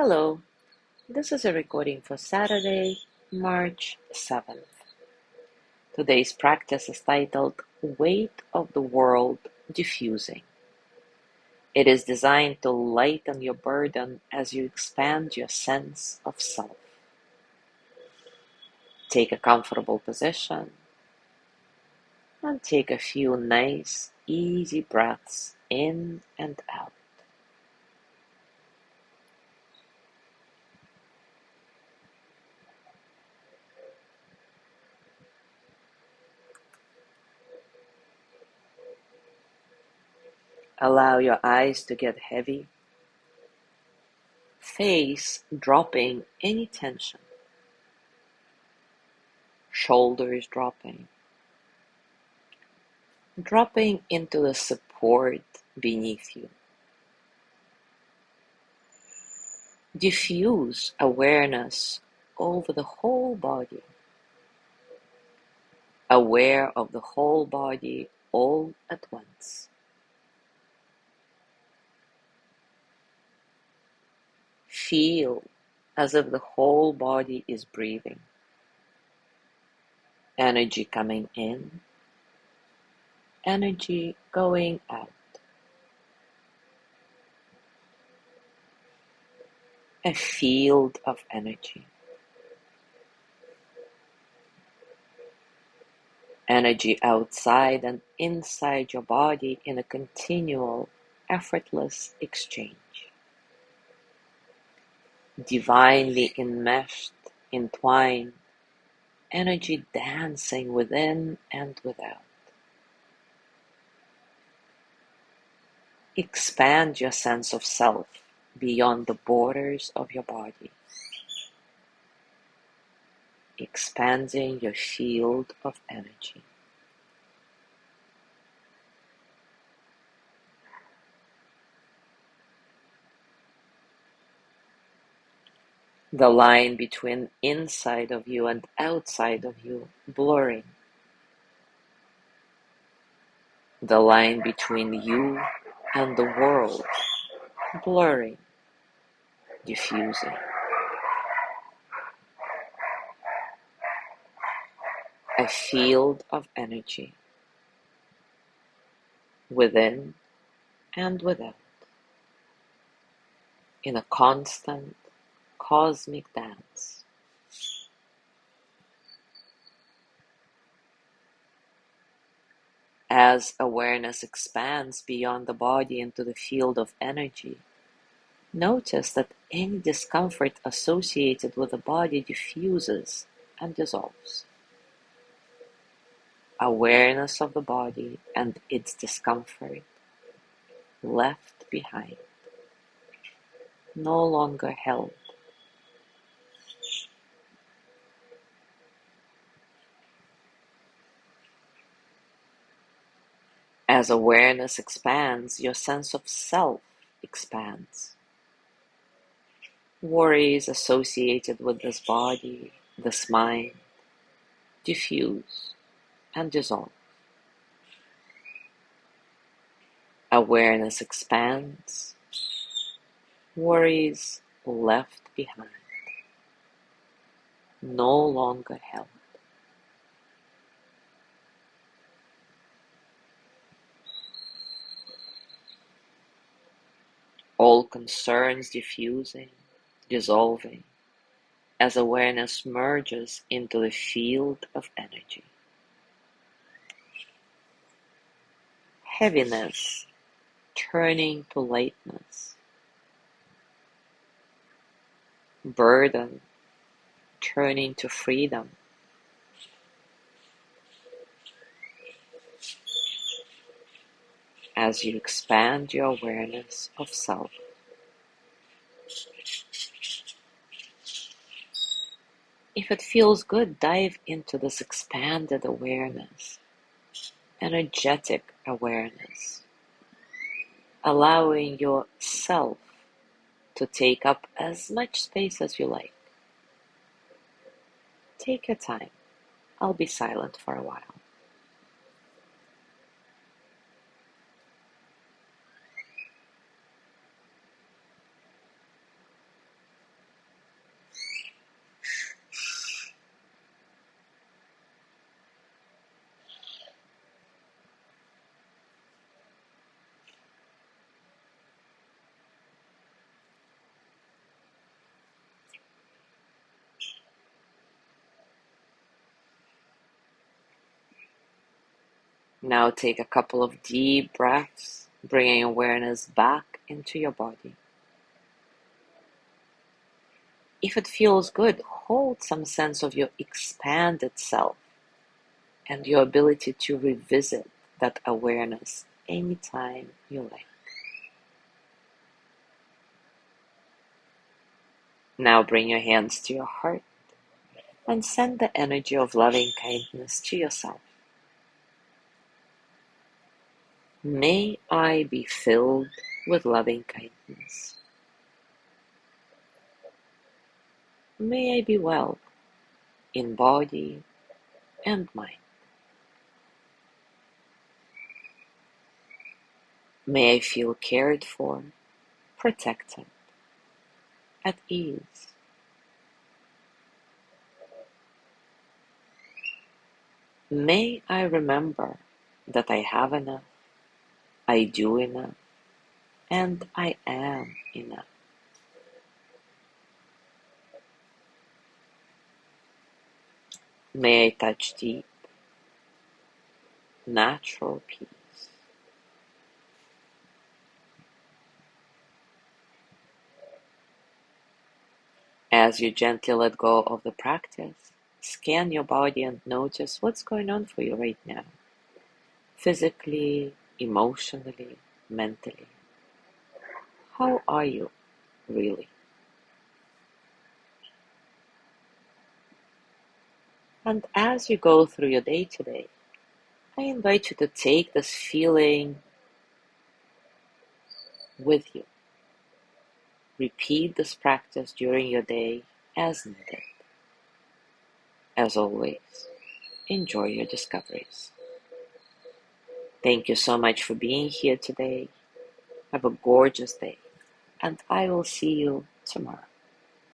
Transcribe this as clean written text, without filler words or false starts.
Hello, this is a recording for Saturday, March 7th. Today's practice is titled Weight of the World Diffusing. It is designed to lighten your burden as you expand your sense of self. Take a comfortable position and take a few nice, easy breaths in and out. Allow your eyes to get heavy, face dropping any tension, shoulders dropping into the support beneath you. Diffuse awareness over the whole body, aware of the whole body all at once. Feel as if the whole body is breathing. Energy coming in, energy going out. A field of energy. Energy outside and inside your body in a continual, effortless exchange. Divinely enmeshed, entwined, energy dancing within and without. Expand your sense of self beyond the borders of your body, expanding your field of energy. The line between inside of you and outside of you blurring. The line between you and the world blurring, diffusing. A field of energy within and without, in a constant cosmic dance. As awareness expands beyond the body into the field of energy, notice that any discomfort associated with the body diffuses and dissolves. Awareness of the body and its discomfort left behind, no longer held. As awareness expands, your sense of self expands. Worries associated with this body, this mind, diffuse and dissolve. Awareness expands, worries left behind, no longer held. All concerns diffusing, dissolving, as awareness merges into the field of energy. Heaviness turning to lightness. Burden turning to freedom. As you expand your awareness of self. If it feels good, dive into this expanded awareness, energetic awareness, allowing yourself to take up as much space as you like. Take your time. I'll be silent for a while. Now take a couple of deep breaths, bringing awareness back into your body. If it feels good, hold some sense of your expanded self and your ability to revisit that awareness anytime you like. Now bring your hands to your heart and send the energy of loving kindness to yourself. May I be filled with loving kindness. May I be well in body and mind. May I feel cared for, protected, at ease. May I remember that I have enough, I do enough, and I am enough. May I touch deep, natural peace. As you gently let go of the practice, scan your body and notice what's going on for you right now, physically, emotionally, mentally. How are you really? And as you go through your day today, I invite you to take this feeling with you. Repeat this practice during your day as needed. As always, enjoy your discoveries. Thank you so much for being here today. Have a gorgeous day, and I will see you tomorrow.